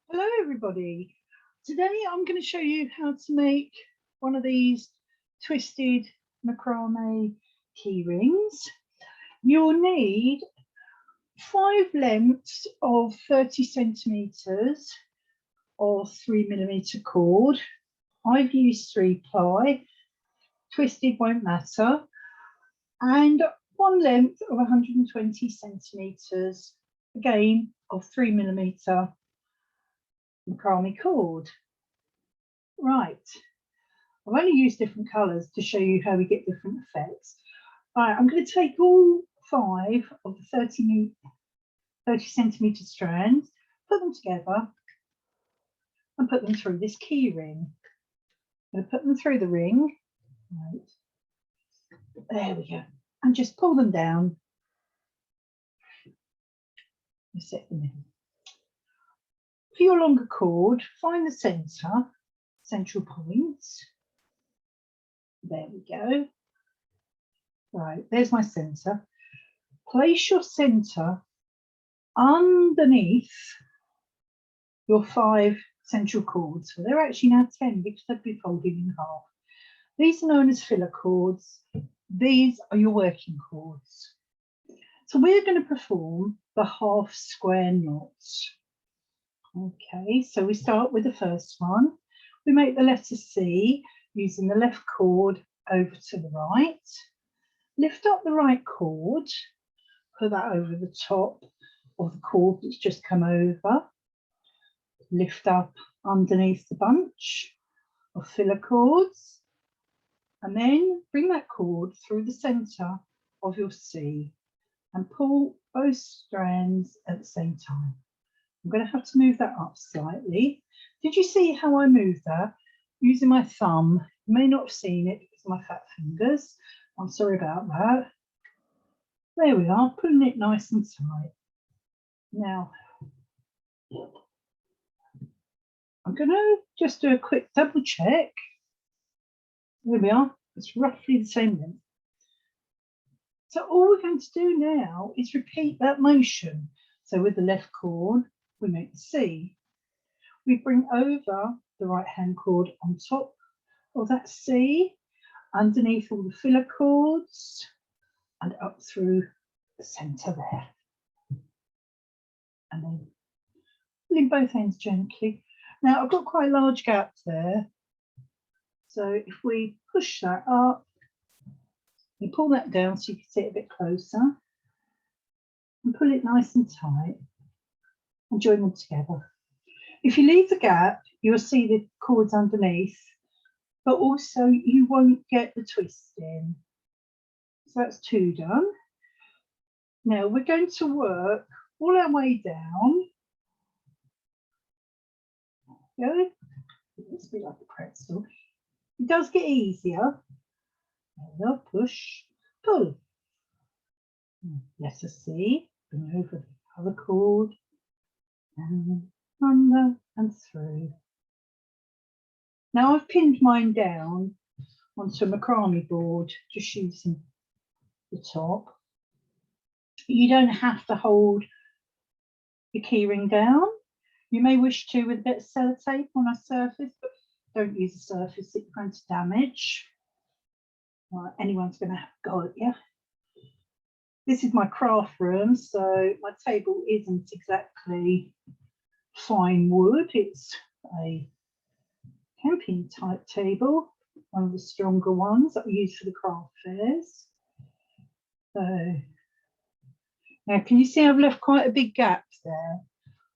Hello everybody. Today I'm going to show you how to make one of these twisted macrame key rings. You'll need 5 lengths of 30 centimeters or 3mm cord. I've used 3-ply, twisted won't matter, and 1 length of 120 centimeters, again of 3mm macrame cord. Right, I've only used different colours to show you how we get different effects. Right, I'm going to take all 5 of the 30 centimetre strands, put them together and put them through this key ring. I'm going to put them through the ring, right, there we go, and just pull them down and set them in. For your longer cord, find the central points. There we go. Right, there's my centre. Place your centre underneath your 5 central cords. So they're actually now 10 because they've been folded in half. These are known as filler cords. These are your working cords. So we're going to perform the half square knots. Okay, so we start with the first one. We make the letter C using the left cord over to the right. Lift up the right cord, put that over the top of the cord that's just come over. Lift up underneath the bunch of filler cords, and then bring that cord through the centre of your C and pull both strands at the same time. I'm going to have to move that up slightly. Did you see how I moved that? Using my thumb. You may not have seen it because of my fat fingers. I'm sorry about that. There we are, pulling it nice and tight. Now, I'm going to just do a quick double check. There we are, it's roughly the same length. So all we're going to do now is repeat that motion. So with the left cord, we make the C. We bring over the right hand cord on top of that C, underneath all the filler cords, and up through the centre there. And then pulling both ends gently. Now I've got quite a large gap there. So if we push that up, we pull that down so you can see it a bit closer, and pull it nice and tight and join them together. If you leave the gap, you'll see the cords underneath, but also you won't get the twist in. So that's 2 done. Now we're going to work all our way down. Go. Let's be like a pretzel. It does get easier. There, push, pull. Let us see. Bring over the other cord, and under and through. Now I've pinned mine down onto a macrame board, just using the top. You don't have to hold your keyring down. You may wish to with a bit of sellotape on a surface, but don't use a surface that you're going to damage. Right, anyone's going to have a go at you. This is my craft room, so my table isn't exactly fine wood. It's a camping type table, one of the stronger ones that we use for the craft fairs. So now, can you see I've left quite a big gap there?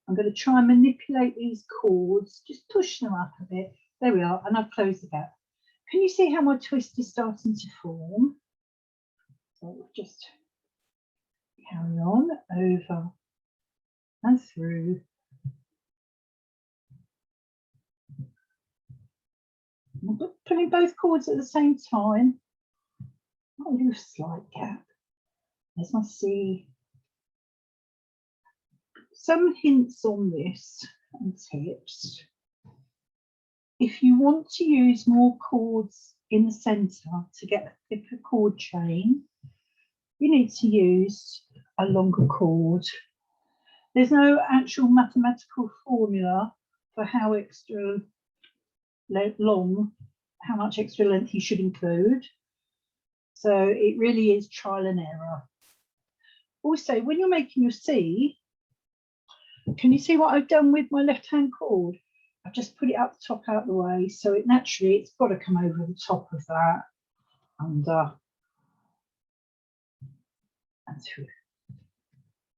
I'm going to try and manipulate these cords, just push them up a bit. There we are, and I've closed the gap. Can you see how my twist is starting to form? So we'll just carry on over and through. I'm pulling both cords at the same time. I'll do a slight gap. There's my C. Some hints on this and tips. If you want to use more cords in the centre to get a thicker cord chain, you need to use a longer cord. There's no actual mathematical formula for how extra long, how much extra length you should include. So it really is trial and error. Also, when you're making your C, can you see what I've done with my left-hand cord? I've just put it up the top out of the way, so it naturally, it's got to come over the top of that, under, and through.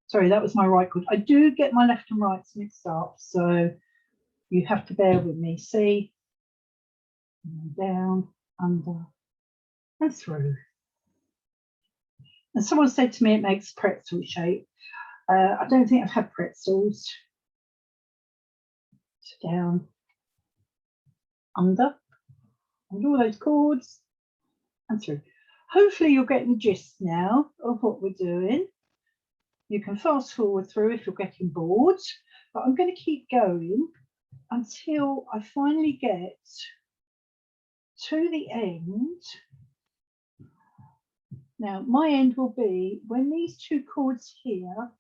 Sorry, that was my right cord. I do get my left and right mixed up, so you have to bear with me. See, and down, under, and through. And someone said to me it makes a pretzel shape. I don't think I've had pretzels. So down, under all those cords, and through. Hopefully you're getting the gist now of what we're doing. You can fast forward through if you're getting bored, but I'm going to keep going until I finally get to the end. Now, my end will be when these two cords here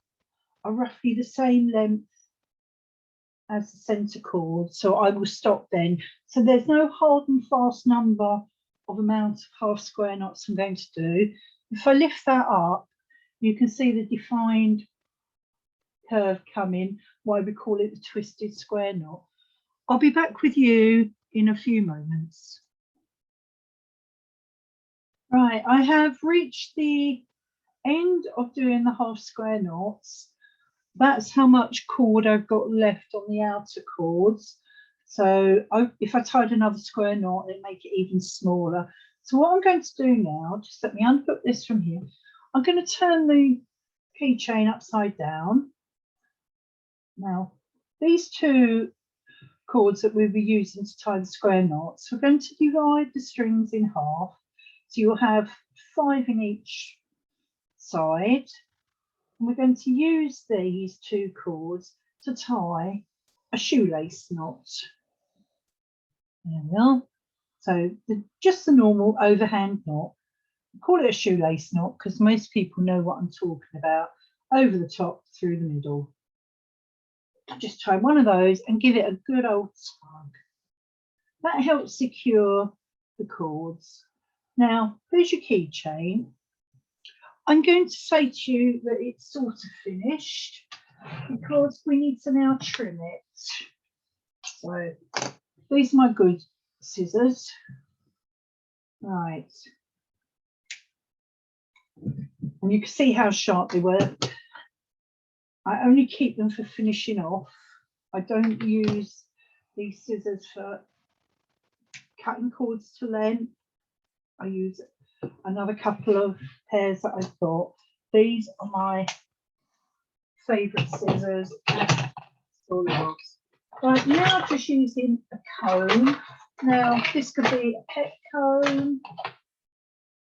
are roughly the same length as the centre cord, so I will stop then. So there's no hard and fast number of amount of half square knots I'm going to do. If I lift that up, you can see the defined curve coming, why we call it the twisted square knot. I'll be back with you in a few moments. Right, I have reached the end of doing the half square knots. That's how much cord I've got left on the outer cords. So if I tied another square knot, it'd make it even smaller. So what I'm going to do now, just let me unhook this from here. I'm going to turn the keychain upside down. Now, these two cords that we'll be using to tie the square knots, we're going to divide the strings in half. So you'll have 5 in each side. And we're going to use these two cords to tie a shoelace knot. There we are. So just the normal overhand knot. Call it a shoelace knot because most people know what I'm talking about. Over the top, through the middle. Just tie one of those and give it a good old tug. That helps secure the cords. Now, here's your keychain. I'm going to say to you that it's sort of finished because we need to now trim it. So these are my good scissors. Right. And you can see how sharp they were. I only keep them for finishing off. I don't use these scissors for cutting cords to length. I use another couple of pairs that I've got. These are my favourite scissors. Right, now just using a comb. Now this could be a pet comb.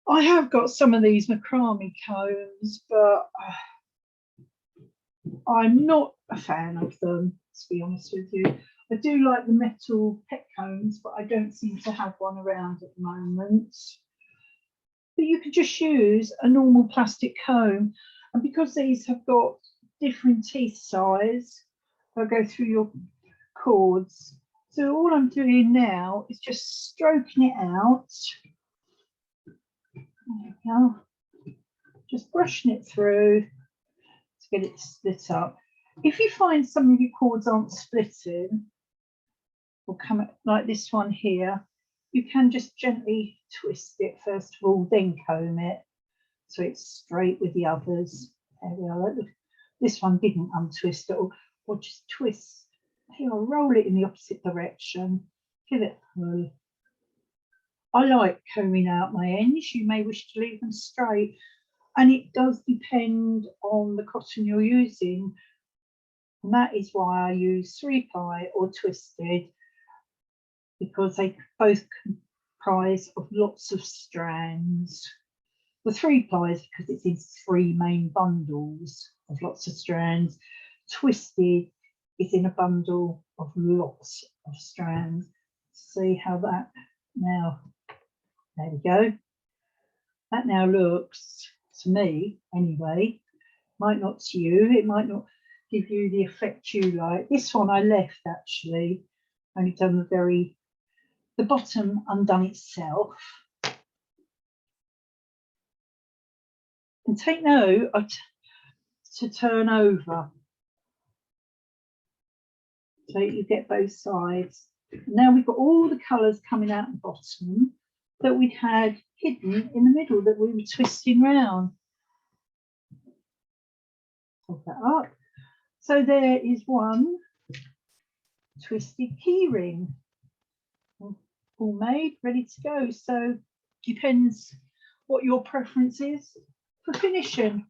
I have got some of these macramé combs, but I'm not a fan of them, to be honest with you. I do like the metal pet combs, but I don't seem to have one around at the moment. But you could just use a normal plastic comb. And because these have got different teeth size, they'll go through your cords. So all I'm doing now is just stroking it out. There we go. Just brushing it through to get it split up. If you find some of your cords aren't splitting, or come up like this one here, you can just gently twist it first of all, then comb it so it's straight with the others. There we are. This one didn't untwist at all, or just twist. Here, I'll roll it in the opposite direction. Give it a pull. I like combing out my ends. You may wish to leave them straight, and it does depend on the cotton you're using. And that is why I use 3-ply or twisted, because they both comprise of lots of strands. The 3-ply is because it's in 3 main bundles of lots of strands. Twisted is in a bundle of lots of strands. See how that now, there we go. That now looks, to me anyway, might not to you, it might not. give you the effect you like. This one I left actually, only done the bottom undone itself. And take note to turn over so you get both sides. Now we've got all the colours coming out the bottom that we'd had hidden in the middle that we were twisting round. Hold that up. So there is one twisted key ring, all made, ready to go. So depends what your preference is for finishing.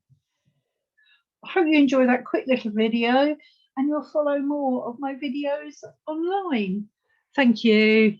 I hope you enjoy that quick little video and you'll follow more of my videos online. Thank you.